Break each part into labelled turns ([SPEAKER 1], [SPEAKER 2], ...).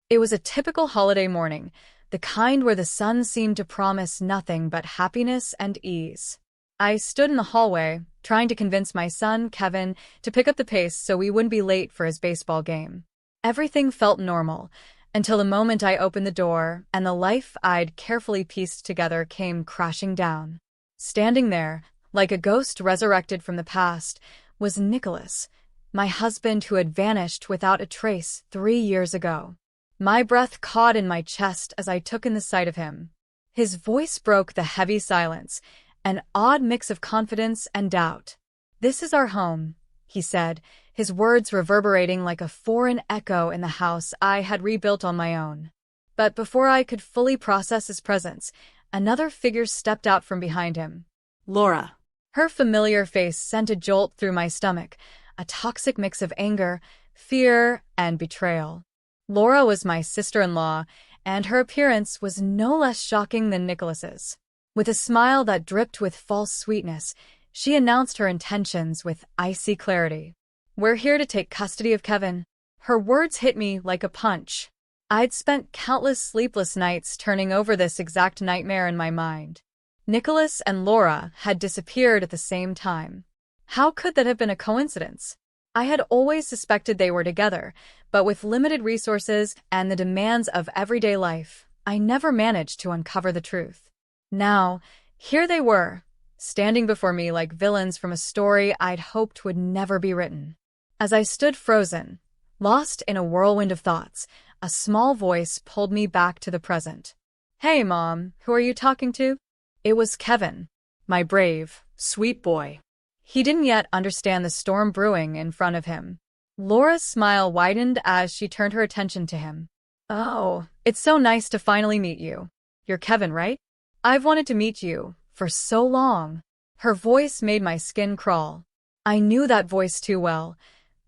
[SPEAKER 1] It was a typical holiday morning, the kind where the sun seemed to promise nothing but happiness and ease. I stood in the hallway, trying to convince my son, Kevin, to pick up the pace so we wouldn't be late for his baseball game. Everything felt normal, until the moment I opened the door and the life I'd carefully pieced together came crashing down. Standing there, like a ghost resurrected from the past, was Nicholas, my husband who had vanished without a trace 3 years ago. My breath caught in my chest as I took in the sight of him. His voice broke the heavy silence, an odd mix of confidence and doubt. "This is our home," he said, his words reverberating like a foreign echo in the house I had rebuilt on my own. But before I could fully process his presence, another figure stepped out from behind him.
[SPEAKER 2] Laura.
[SPEAKER 1] Her familiar face sent a jolt through my stomach, a toxic mix of anger, fear, and betrayal. Laura was my sister-in-law, and her appearance was no less shocking than Nicholas's. With a smile that dripped with false sweetness, she announced her intentions with icy clarity. "We're here to take custody of Kevin." Her words hit me like a punch. I'd spent countless sleepless nights turning over this exact nightmare in my mind. Nicholas and Laura had disappeared at the same time. How could that have been a coincidence? I had always suspected they were together, but with limited resources and the demands of everyday life, I never managed to uncover the truth. Now, here they were, standing before me like villains from a story I'd hoped would never be written. As I stood frozen, lost in a whirlwind of thoughts, a small voice pulled me back to the present. "Hey, Mom, who are you talking to?" It was Kevin, my brave, sweet boy. He didn't yet understand the storm brewing in front of him. Laura's smile widened as she turned her attention to him. "Oh, it's so nice to finally meet you. You're Kevin, right? I've wanted to meet you for so long." Her voice made my skin crawl. I knew that voice too well,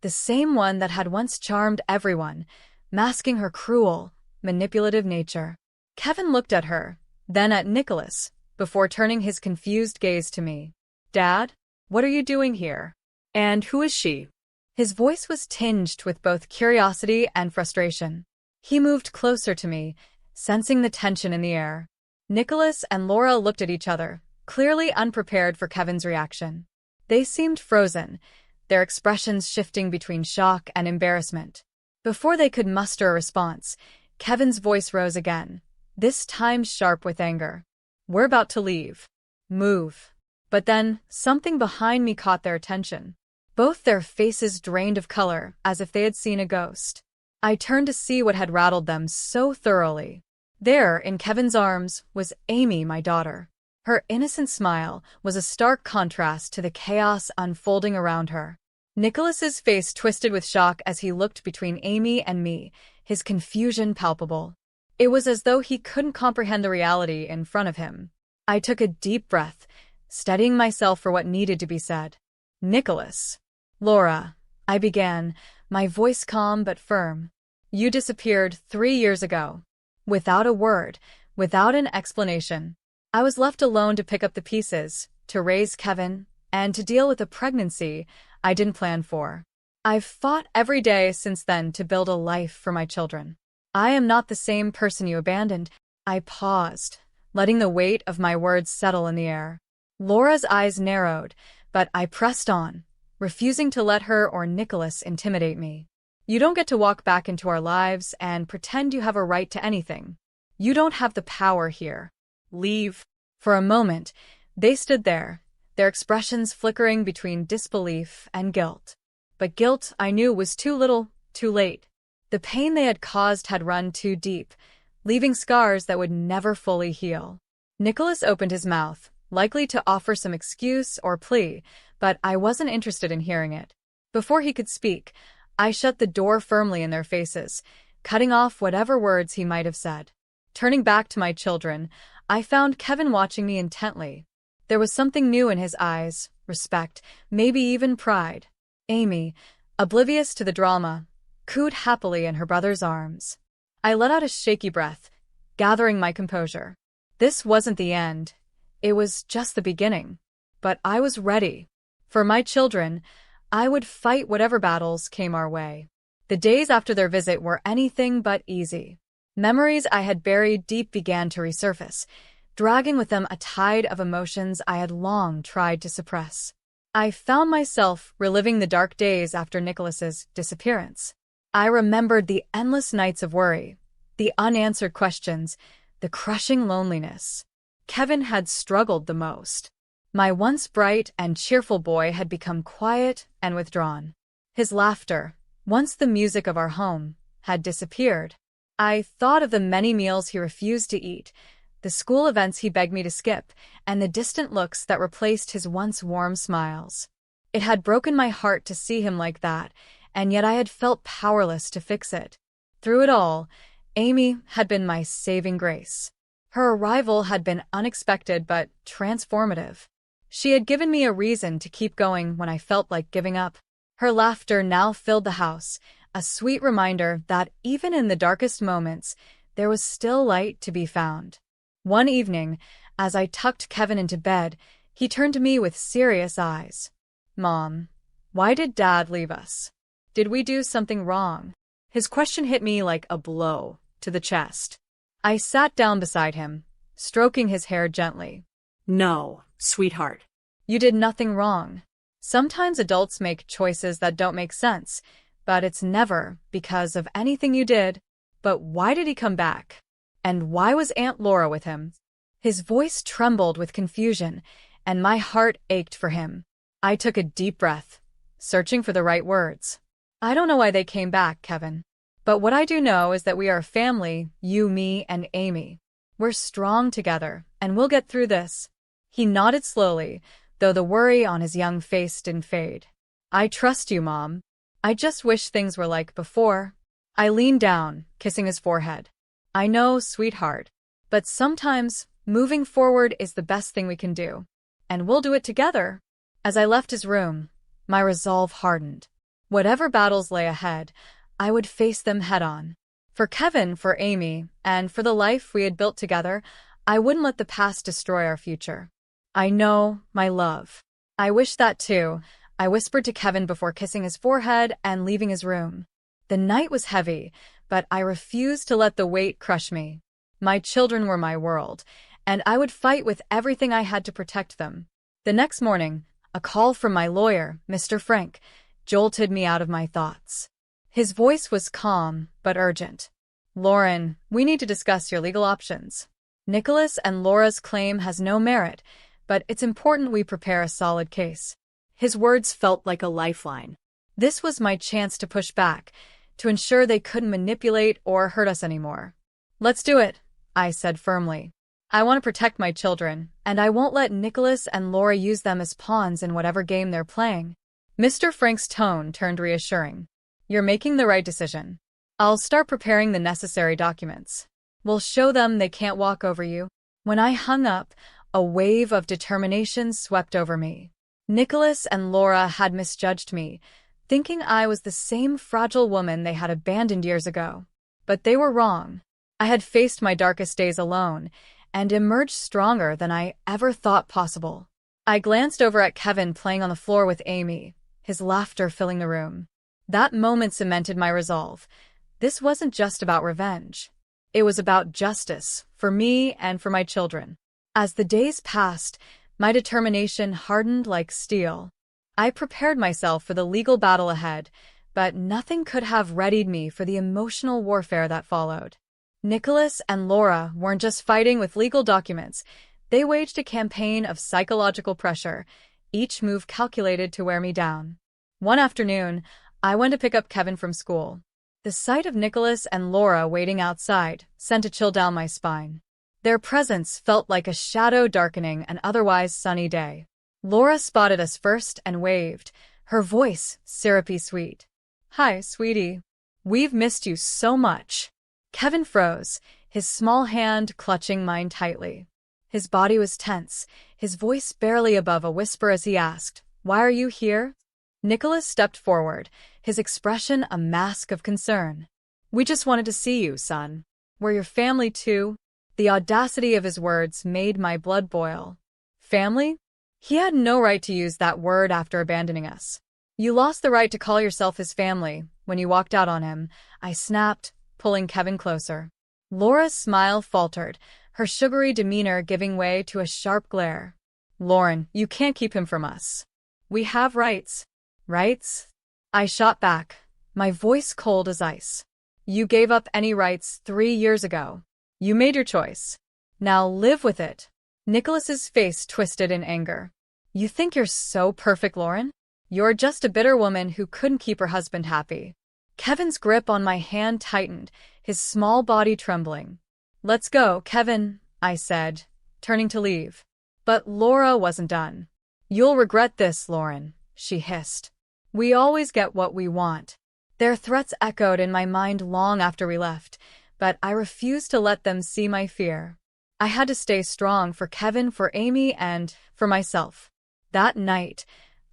[SPEAKER 1] the same one that had once charmed everyone, masking her cruel, manipulative nature. Kevin looked at her, then at Nicholas, before turning his confused gaze to me. "Dad? What are you doing here? And who is she?" His voice was tinged with both curiosity and frustration. He moved closer to me, sensing the tension in the air. Nicholas and Laura looked at each other, clearly unprepared for Kevin's reaction. They seemed frozen, their expressions shifting between shock and embarrassment. Before they could muster a response, Kevin's voice rose again, this time sharp with anger. "We're about to leave. Move." But then, something behind me caught their attention. Both their faces drained of color, as if they had seen a ghost. I turned to see what had rattled them so thoroughly. There, in Kevin's arms, was Amy, my daughter. Her innocent smile was a stark contrast to the chaos unfolding around her. Nicholas's face twisted with shock as he looked between Amy and me, his confusion palpable. It was as though he couldn't comprehend the reality in front of him. I took a deep breath, steadying myself for what needed to be said. "Nicholas." "Laura," I began, my voice calm but firm. "You disappeared 3 years ago." Without a word, without an explanation. I was left alone to pick up the pieces, to raise Kevin, and to deal with a pregnancy I didn't plan for. I've fought every day since then to build a life for my children. I am not the same person you abandoned. I paused, letting the weight of my words settle in the air. Laura's eyes narrowed, but I pressed on, refusing to let her or Nicholas intimidate me. "You don't get to walk back into our lives and pretend you have a right to anything. You don't have the power here. Leave." For a moment, they stood there, their expressions flickering between disbelief and guilt. But guilt, I knew, was too little, too late. The pain they had caused had run too deep, leaving scars that would never fully heal. Nicholas opened his mouth, likely to offer some excuse or plea, but I wasn't interested in hearing it. Before he could speak, I shut the door firmly in their faces, cutting off whatever words he might have said. Turning back to my children, I found Kevin watching me intently. There was something new in his eyes, respect, maybe even pride. Amy, oblivious to the drama, cooed happily in her brother's arms. I let out a shaky breath, gathering my composure. This wasn't the end. It was just the beginning. But I was ready. For my children, I would fight whatever battles came our way. The days after their visit were anything but easy. Memories I had buried deep began to resurface, dragging with them a tide of emotions I had long tried to suppress. I found myself reliving the dark days after Nicholas's disappearance. I remembered the endless nights of worry, the unanswered questions, the crushing loneliness. Kevin had struggled the most. My once bright and cheerful boy had become quiet and withdrawn. His laughter, once the music of our home, had disappeared. I thought of the many meals he refused to eat, the school events he begged me to skip, and the distant looks that replaced his once warm smiles. It had broken my heart to see him like that, and yet I had felt powerless to fix it. Through it all, Amy had been my saving grace. Her arrival had been unexpected but transformative. She had given me a reason to keep going when I felt like giving up. Her laughter now filled the house, a sweet reminder that even in the darkest moments, there was still light to be found. One evening, as I tucked Kevin into bed, he turned to me with serious eyes. "Mom, why did Dad leave us? Did we do something wrong?" His question hit me like a blow to the chest. I sat down beside him, stroking his hair gently.
[SPEAKER 2] "No, sweetheart.
[SPEAKER 1] You did nothing wrong. Sometimes adults make choices that don't make sense, but it's never because of anything you did. But why did he come back? And why was Aunt Laura with him?" His voice trembled with confusion, and my heart ached for him. I took a deep breath, searching for the right words. "I don't know why they came back, Kevin. But what I do know is that we are a family, you, me, and Amy. We're strong together, and we'll get through this." He nodded slowly, though the worry on his young face didn't fade. "I trust you, Mom. I just wish things were like before." I leaned down, kissing his forehead. "I know, sweetheart. But sometimes, moving forward is the best thing we can do. And we'll do it together." As I left his room, my resolve hardened. Whatever battles lay ahead, I would face them head-on. For Kevin, for Amy, and for the life we had built together, I wouldn't let the past destroy our future. "I know, my love. I wish that too," I whispered to Kevin before kissing his forehead and leaving his room. The night was heavy, but I refused to let the weight crush me. My children were my world, and I would fight with everything I had to protect them. The next morning, a call from my lawyer, Mr. Frank, jolted me out of my thoughts. His voice was calm but urgent. "Lauren, we need to discuss your legal options. Nicholas and Laura's claim has no merit, but it's important we prepare a solid case." His words felt like a lifeline. This was my chance to push back, to ensure they couldn't manipulate or hurt us anymore. "Let's do it," I said firmly. "I want to protect my children, and I won't let Nicholas and Laura use them as pawns in whatever game they're playing." Mr. Frank's tone turned reassuring. "You're making the right decision. I'll start preparing the necessary documents. We'll show them they can't walk over you." When I hung up, a wave of determination swept over me. Nicholas and Laura had misjudged me, thinking I was the same fragile woman they had abandoned years ago. But they were wrong. I had faced my darkest days alone, and emerged stronger than I ever thought possible. I glanced over at Kevin playing on the floor with Amy, his laughter filling the room. That moment cemented my resolve. This wasn't just about revenge. It was about justice, for me and for my children. As the days passed, my determination hardened like steel. I prepared myself for the legal battle ahead, but nothing could have readied me for the emotional warfare that followed. Nicholas and Laura weren't just fighting with legal documents. They waged a campaign of psychological pressure, each move calculated to wear me down. One afternoon, I went to pick up Kevin from school. The sight of Nicholas and Laura waiting outside sent a chill down my spine. Their presence felt like a shadow darkening an otherwise sunny day. Laura spotted us first and waved, her voice syrupy sweet. "Hi, sweetie. We've missed you so much." Kevin froze, his small hand clutching mine tightly. His body was tense, his voice barely above a whisper as he asked, "Why are you here?" Nicholas stepped forward, his expression a mask of concern. "We just wanted to see you, son. We're your family too." The audacity of his words made my blood boil. Family? He had no right to use that word after abandoning us. "You lost the right to call yourself his family. when you walked out on him," I snapped, pulling Kevin closer. Laura's smile faltered, her sugary demeanor giving way to a sharp glare. "Lauren, you can't keep him from us. We have rights." "Rights?" I shot back, my voice cold as ice. "You gave up any rights 3 years ago. You made your choice. Now live with it." Nicholas's face twisted in anger. "You think you're so perfect, Lauren? You're just a bitter woman who couldn't keep her husband happy." Kevin's grip on my hand tightened, his small body trembling. "Let's go, Kevin," I said, turning to leave. But Laura wasn't done. "You'll regret this, Lauren," she hissed. "We always get what we want." Their threats echoed in my mind long after we left, but I refused to let them see my fear. I had to stay strong for Kevin, for Amy, and for myself. That night,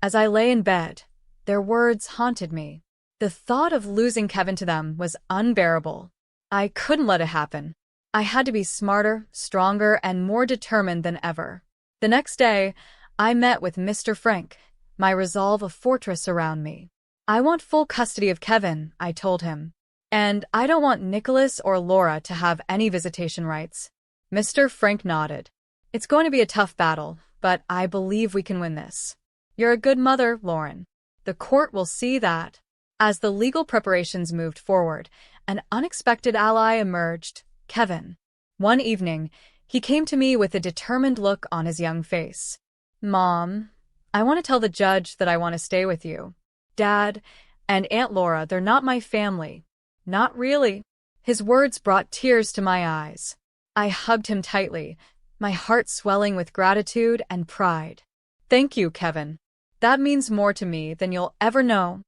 [SPEAKER 1] as I lay in bed, their words haunted me. The thought of losing Kevin to them was unbearable. I couldn't let it happen. I had to be smarter, stronger, and more determined than ever. The next day, I met with Mr. Frank, my resolve a fortress around me. "I want full custody of Kevin," I told him. "And I don't want Nicholas or Laura to have any visitation rights." Mr. Frank nodded. "It's going to be a tough battle, but I believe we can win this. You're a good mother, Lauren. The court will see that." As the legal preparations moved forward, an unexpected ally emerged, Kevin. One evening, he came to me with a determined look on his young face. "Mom, I want to tell the judge that I want to stay with you. Dad and Aunt Laura, they're not my family." "Not really." His words brought tears to my eyes. I hugged him tightly, my heart swelling with gratitude and pride. "Thank you, Kevin. That means more to me than you'll ever know."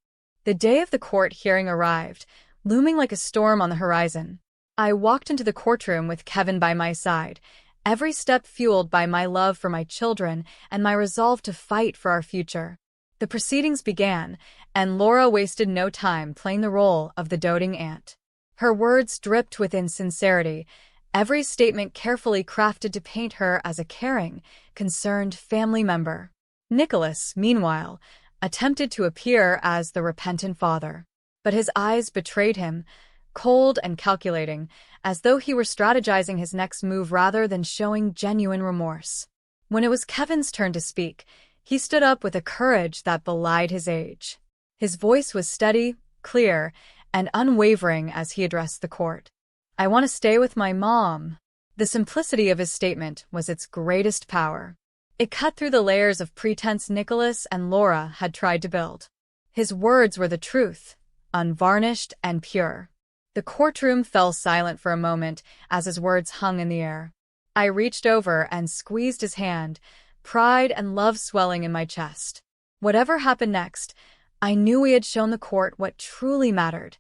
[SPEAKER 1] The day of the court hearing arrived, looming like a storm on the horizon. I walked into the courtroom with Kevin by my side, every step fueled by my love for my children and my resolve to fight for our future. The proceedings began, and Laura wasted no time playing the role of the doting aunt. Her words dripped with insincerity, every statement carefully crafted to paint her as a caring, concerned family member. Nicholas, meanwhile, attempted to appear as the repentant father, but his eyes betrayed him, cold and calculating, as though he were strategizing his next move rather than showing genuine remorse. When it was Kevin's turn to speak, he stood up with a courage that belied his age. His voice was steady, clear, and unwavering as he addressed the court. "I want to stay with my mom." The simplicity of his statement was its greatest power. It cut through the layers of pretense Nicholas and Laura had tried to build. His words were the truth, unvarnished and pure. The courtroom fell silent for a moment as his words hung in the air. I reached over and squeezed his hand, pride and love swelling in my chest. Whatever happened next, I knew we had shown the court what truly mattered,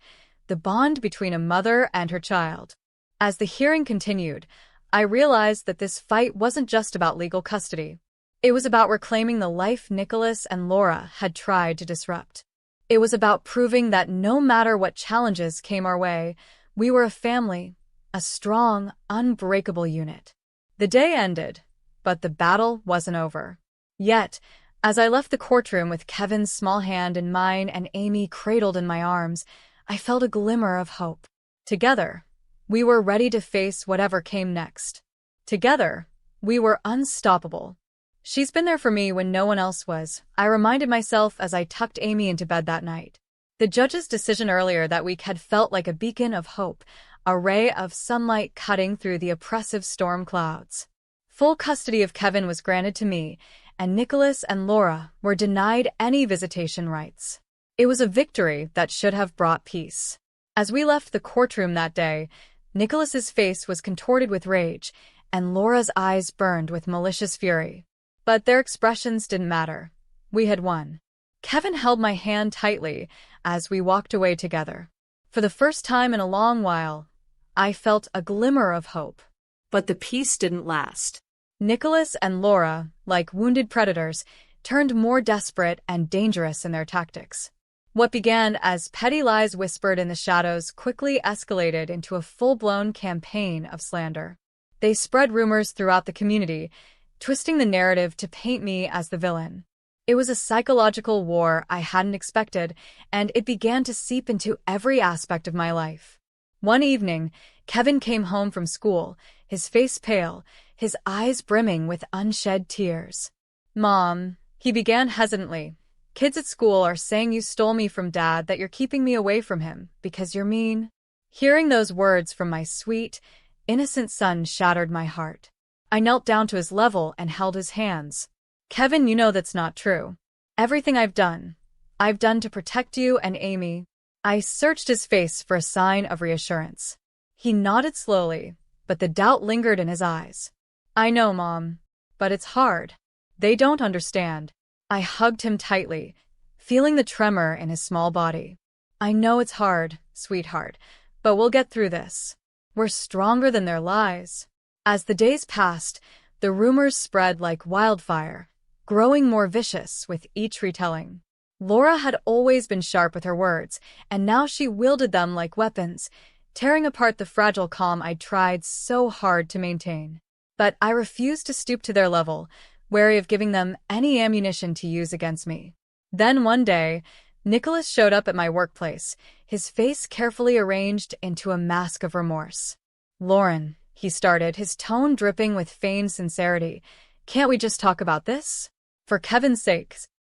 [SPEAKER 1] the bond between a mother and her child. As the hearing continued, I realized that this fight wasn't just about legal custody. It was about reclaiming the life Nicholas and Laura had tried to disrupt. It was about proving that no matter what challenges came our way, we were a family, a strong, unbreakable unit. The day ended, but the battle wasn't over. Yet, as I left the courtroom with Kevin's small hand in mine and Amy cradled in my arms, I felt a glimmer of hope. Together, we were ready to face whatever came next. Together, we were unstoppable. "She's been there for me when no one else was," I reminded myself as I tucked Amy into bed that night. The judge's decision earlier that week had felt like a beacon of hope, a ray of sunlight cutting through the oppressive storm clouds. Full custody of Kevin was granted to me, and Nicholas and Laura were denied any visitation rights. It was a victory that should have brought peace. As we left the courtroom that day, Nicholas's face was contorted with rage, and Laura's eyes burned with malicious fury. But their expressions didn't matter. We had won. Kevin held my hand tightly as we walked away together. For the first time in a long while, I felt a glimmer of hope.
[SPEAKER 2] But the peace didn't last.
[SPEAKER 1] Nicholas and Laura, like wounded predators, turned more desperate and dangerous in their tactics. What began as petty lies whispered in the shadows quickly escalated into a full-blown campaign of slander. They spread rumors throughout the community, twisting the narrative to paint me as the villain. It was a psychological war I hadn't expected, and it began to seep into every aspect of my life. One evening, Kevin came home from school, his face pale, his eyes brimming with unshed tears. "Mom," he began hesitantly, "kids at school are saying you stole me from Dad, that you're keeping me away from him because you're mean." Hearing those words from my sweet, innocent son shattered my heart. I knelt down to his level and held his hands. "Kevin, you know that's not true. Everything I've done to protect you and Amy." I searched his face for a sign of reassurance. He nodded slowly, but the doubt lingered in his eyes. "I know, Mom, but it's hard. They don't understand." I hugged him tightly, feeling the tremor in his small body. "I know it's hard, sweetheart, but we'll get through this. We're stronger than their lies." As the days passed, the rumors spread like wildfire, growing more vicious with each retelling. Laura had always been sharp with her words, and now she wielded them like weapons, tearing apart the fragile calm I'd tried so hard to maintain. But I refused to stoop to their level, wary of giving them any ammunition to use against me. Then one day, Nicholas showed up at my workplace, his face carefully arranged into a mask of remorse. "Lauren," he started, his tone dripping with feigned sincerity, "can't we just talk about this? For Kevin's sake."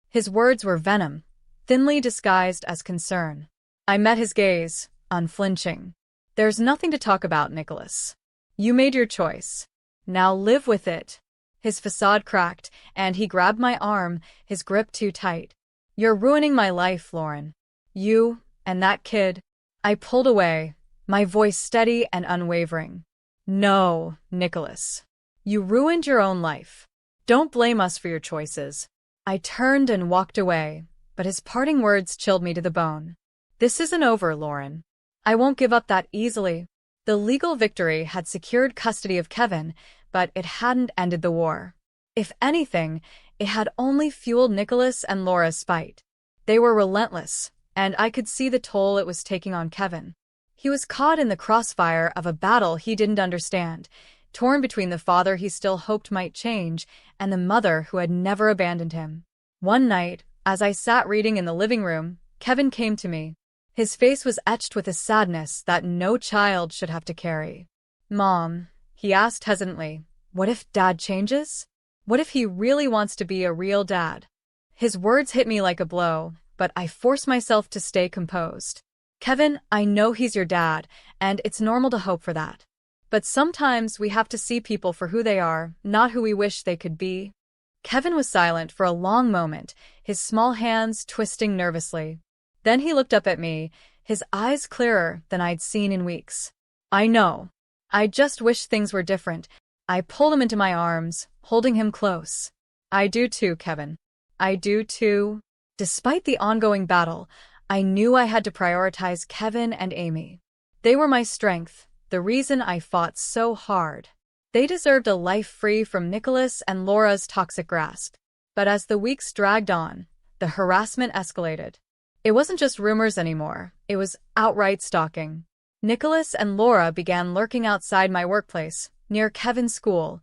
[SPEAKER 1] His words were venom, thinly disguised as concern. I met his gaze, unflinching. "There's nothing to talk about, Nicholas. You made your choice. Now live with it." His facade cracked, and he grabbed my arm, his grip too tight. "You're ruining my life, Lauren. You and that kid." I pulled away, my voice steady and unwavering. "No, Nicholas. You ruined your own life. Don't blame us for your choices." I turned and walked away, but his parting words chilled me to the bone. "This isn't over, Lauren. I won't give up that easily." The legal victory had secured custody of Kevin, but it hadn't ended the war. If anything, it had only fueled Nicholas and Laura's spite. They were relentless, and I could see the toll it was taking on Kevin. He was caught in the crossfire of a battle he didn't understand, torn between the father he still hoped might change and the mother who had never abandoned him. One night, as I sat reading in the living room, Kevin came to me. His face was etched with a sadness that no child should have to carry. "Mom," he asked hesitantly, "what if Dad changes? What if he really wants to be a real dad?" His words hit me like a blow, but I forced myself to stay composed. "Kevin, I know he's your dad, and it's normal to hope for that. But sometimes we have to see people for who they are, not who we wish they could be." Kevin was silent for a long moment, his small hands twisting nervously. Then he looked up at me, his eyes clearer than I'd seen in weeks. "I know. I just wish things were different." I pulled him into my arms, holding him close. "I do too, Kevin. I do too." Despite the ongoing battle, I knew I had to prioritize Kevin and Amy. They were my strength, the reason I fought so hard. They deserved a life free from Nicholas and Laura's toxic grasp. But as the weeks dragged on, the harassment escalated. It wasn't just rumors anymore, it was outright stalking. Nicholas and Laura began lurking outside my workplace, near Kevin's school,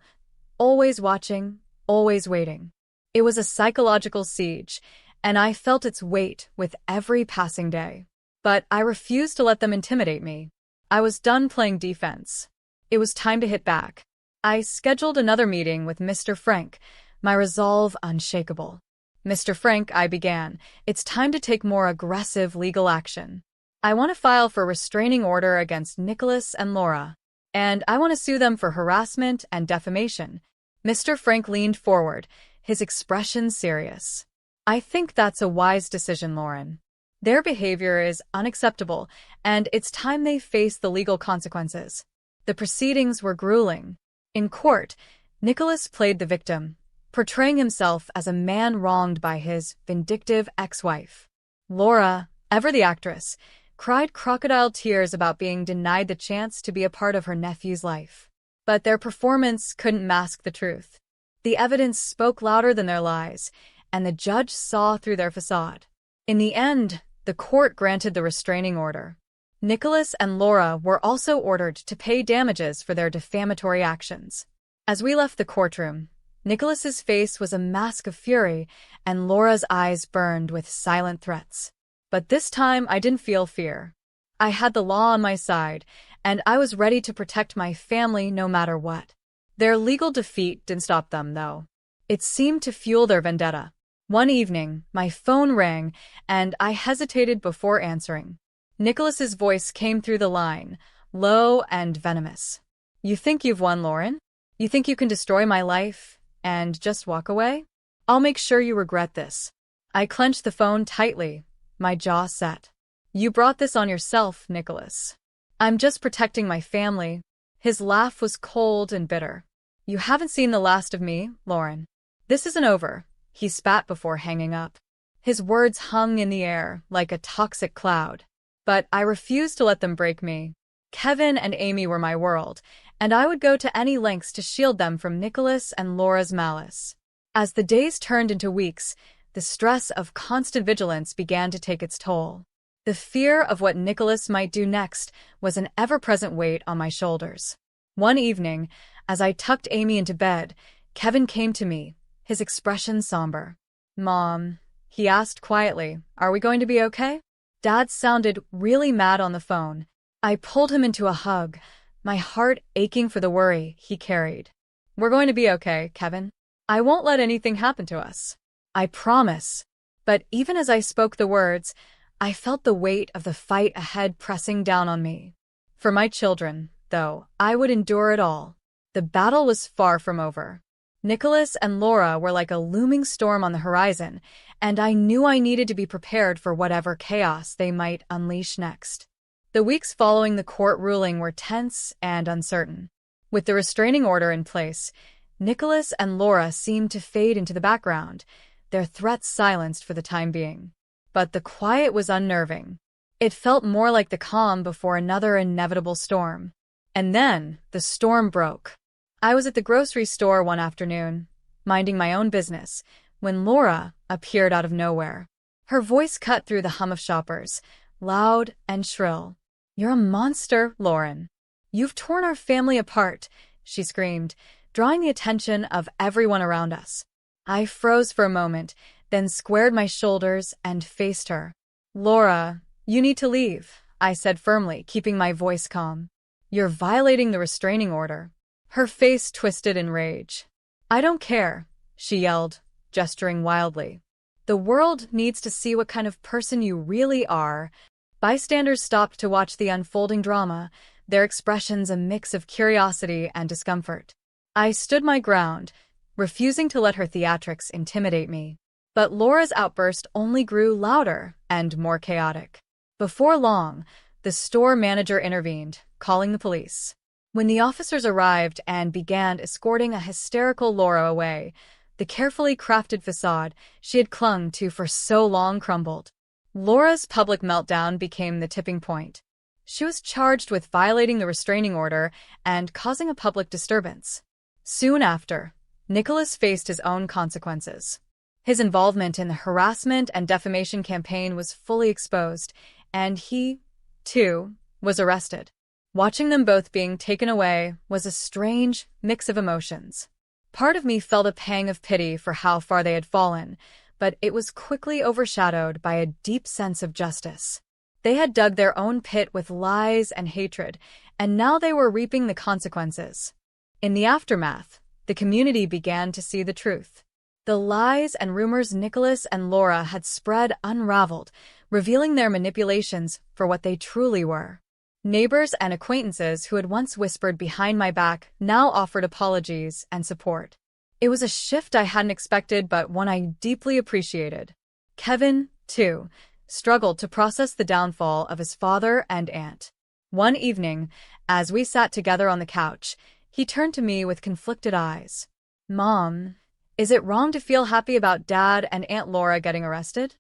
[SPEAKER 1] always watching, always waiting. It was a psychological siege, and I felt its weight with every passing day. But I refused to let them intimidate me. I was done playing defense. It was time to hit back. I scheduled another meeting with Mr. Frank, my resolve unshakable. "Mr. Frank," I began, "it's time to take more aggressive legal action. I want to file for restraining order against Nicholas and Laura, and I want to sue them for harassment and defamation." Mr. Frank leaned forward, his expression serious. "I think that's a wise decision, Lauren. Their behavior is unacceptable, and it's time they face the legal consequences." The proceedings were grueling. In court, Nicholas played the victim, portraying himself as a man wronged by his vindictive ex-wife. Laura, ever the actress, cried crocodile tears about being denied the chance to be a part of her nephew's life. But their performance couldn't mask the truth. The evidence spoke louder than their lies, and the judge saw through their facade. In the end, the court granted the restraining order. Nicholas and Laura were also ordered to pay damages for their defamatory actions. As we left the courtroom, Nicholas's face was a mask of fury, and Laura's eyes burned with silent threats. But this time I didn't feel fear. I had the law on my side, and I was ready to protect my family no matter what. Their legal defeat didn't stop them, though. It seemed to fuel their vendetta. One evening, my phone rang, and I hesitated before answering. Nicholas's voice came through the line, low and venomous. "You think you've won, Lauren? You think you can destroy my life and just walk away? I'll make sure you regret this." I clenched the phone tightly, my jaw set. "You brought this on yourself, Nicholas. I'm just protecting my family." His laugh was cold and bitter. "You haven't seen the last of me, Lauren. This isn't over," he spat before hanging up. His words hung in the air like a toxic cloud. But I refused to let them break me. Kevin and Amy were my world, and I would go to any lengths to shield them from Nicholas and Laura's malice. As the days turned into weeks, the stress of constant vigilance began to take its toll. The fear of what Nicholas might do next was an ever-present weight on my shoulders. One evening, as I tucked Amy into bed, Kevin came to me, his expression somber. "Mom," he asked quietly, "are we going to be okay?" Dad sounded really mad on the phone. I pulled him into a hug, my heart aching for the worry he carried. "We're going to be okay, Kevin. I won't let anything happen to us. I promise." But even as I spoke the words, I felt the weight of the fight ahead pressing down on me. For my children, though, I would endure it all. The battle was far from over. Nicholas and Laura were like a looming storm on the horizon, and I knew I needed to be prepared for whatever chaos they might unleash next. The weeks following the court ruling were tense and uncertain. With the restraining order in place, Nicholas and Laura seemed to fade into the background, their threats silenced for the time being. But the quiet was unnerving. It felt more like the calm before another inevitable storm. And then, the storm broke. I was at the grocery store one afternoon, minding my own business, when Laura appeared out of nowhere. Her voice cut through the hum of shoppers, loud and shrill. "You're a monster, Lauren. You've torn our family apart," she screamed, drawing the attention of everyone around us. I froze for a moment, then squared my shoulders and faced her. "Laura, you need to leave," I said firmly, keeping my voice calm. "You're violating the restraining order." Her face twisted in rage. "I don't care," she yelled, gesturing wildly. "The world needs to see what kind of person you really are." Bystanders stopped to watch the unfolding drama, their expressions a mix of curiosity and discomfort. I stood my ground, refusing to let her theatrics intimidate me. But Laura's outburst only grew louder and more chaotic. Before long, the store manager intervened, calling the police. When the officers arrived and began escorting a hysterical Laura away, the carefully crafted facade she had clung to for so long crumbled. Laura's public meltdown became the tipping point. She was charged with violating the restraining order and causing a public disturbance. Soon after, Nicholas faced his own consequences. His involvement in the harassment and defamation campaign was fully exposed, and he, too, was arrested. Watching them both being taken away was a strange mix of emotions. Part of me felt a pang of pity for how far they had fallen, but it was quickly overshadowed by a deep sense of justice. They had dug their own pit with lies and hatred, and now they were reaping the consequences. In the aftermath, the community began to see the truth. The lies and rumors Nicholas and Laura had spread unraveled, revealing their manipulations for what they truly were. Neighbors and acquaintances who had once whispered behind my back now offered apologies and support. It was a shift I hadn't expected, but one I deeply appreciated. Kevin, too, struggled to process the downfall of his father and aunt. One evening, as we sat together on the couch, he turned to me with conflicted eyes. "Mom, is it wrong to feel happy about Dad and Aunt Laura getting arrested?"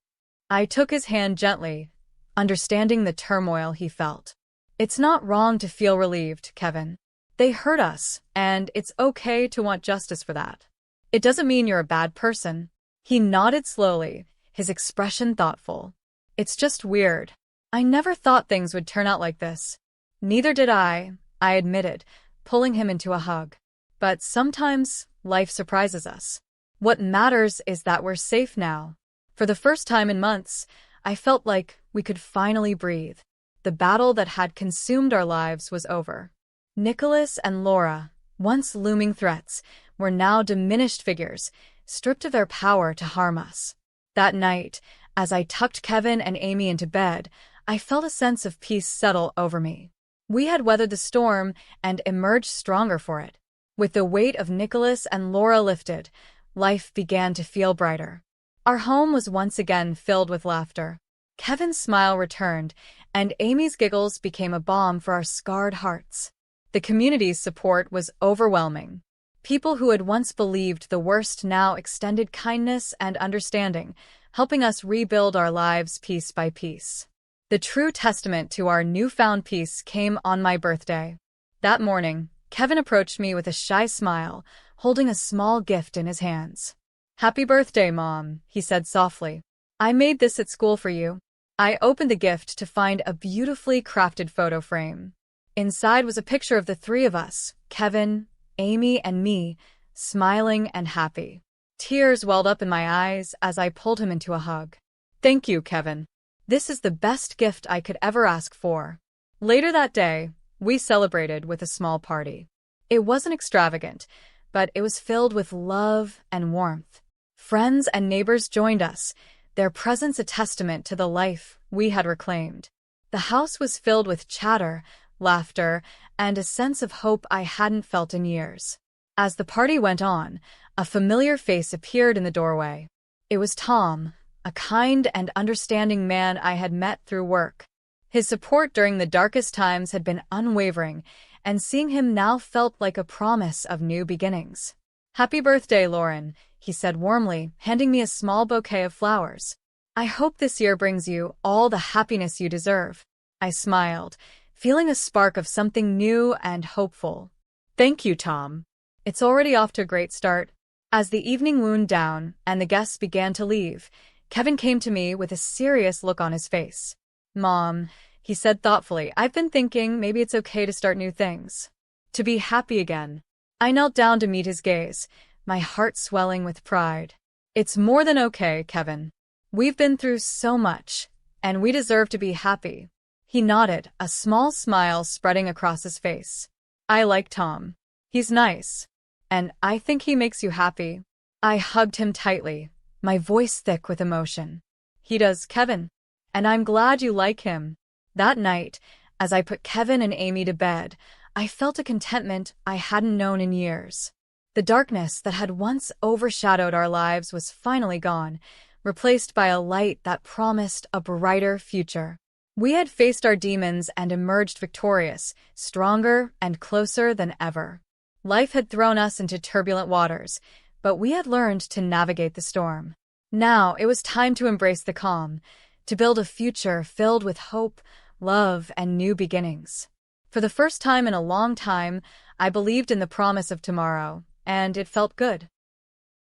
[SPEAKER 1] I took his hand gently, understanding the turmoil he felt. "It's not wrong to feel relieved, Kevin. They hurt us, and it's okay to want justice for that. It doesn't mean you're a bad person." He nodded slowly, his expression thoughtful. "It's just weird. I never thought things would turn out like this." "Neither did I admitted, pulling him into a hug. "But sometimes life surprises us. What matters is that we're safe now. For the first time in months, I felt like we could finally breathe. The battle that had consumed our lives was over. Nicholas and Laura, once looming threats, were now diminished figures, stripped of their power to harm us. That night, as I tucked Kevin and Amy into bed, I felt a sense of peace settle over me. We had weathered the storm and emerged stronger for it. With the weight of Nicholas and Laura lifted, life began to feel brighter. Our home was once again filled with laughter. Kevin's smile returned, and Amy's giggles became a balm for our scarred hearts. The community's support was overwhelming. People who had once believed the worst now extended kindness and understanding, helping us rebuild our lives piece by piece. The true testament to our newfound peace came on my birthday. That morning, Kevin approached me with a shy smile, holding a small gift in his hands. "Happy birthday, Mom," he said softly. "I made this at school for you." I opened the gift to find a beautifully crafted photo frame. Inside was a picture of the three of us, Kevin, Amy, and me, smiling and happy. Tears welled up in my eyes as I pulled him into a hug. "Thank you, Kevin. This is the best gift I could ever ask for." Later that day, we celebrated with a small party. It wasn't extravagant, but it was filled with love and warmth. Friends and neighbors joined us, their presence a testament to the life we had reclaimed. The house was filled with chatter, laughter, and a sense of hope I hadn't felt in years. As the party went on, a familiar face appeared in the doorway. It was Tom, a kind and understanding man I had met through work. His support during the darkest times had been unwavering, and seeing him now felt like a promise of new beginnings. "Happy birthday, Lauren," he said warmly, handing me a small bouquet of flowers. "I hope this year brings you all the happiness you deserve." I smiled, feeling a spark of something new and hopeful. "Thank you, Tom. It's already off to a great start." As the evening wound down and the guests began to leave, Kevin came to me with a serious look on his face. "Mom," he said thoughtfully, "I've been thinking maybe it's okay to start new things. To be happy again." I knelt down to meet his gaze, my heart swelling with pride. "It's more than okay, Kevin. We've been through so much, and we deserve to be happy." He nodded, a small smile spreading across his face. "I like Tom. He's nice. And I think he makes you happy." I hugged him tightly, my voice thick with emotion. "He does, Kevin. And I'm glad you like him." That night, as I put Kevin and Amy to bed, I felt a contentment I hadn't known in years. The darkness that had once overshadowed our lives was finally gone, replaced by a light that promised a brighter future. We had faced our demons and emerged victorious, stronger and closer than ever. Life had thrown us into turbulent waters, but we had learned to navigate the storm. Now it was time to embrace the calm, to build a future filled with hope, love, and new beginnings. For the first time in a long time, I believed in the promise of tomorrow, and it felt good.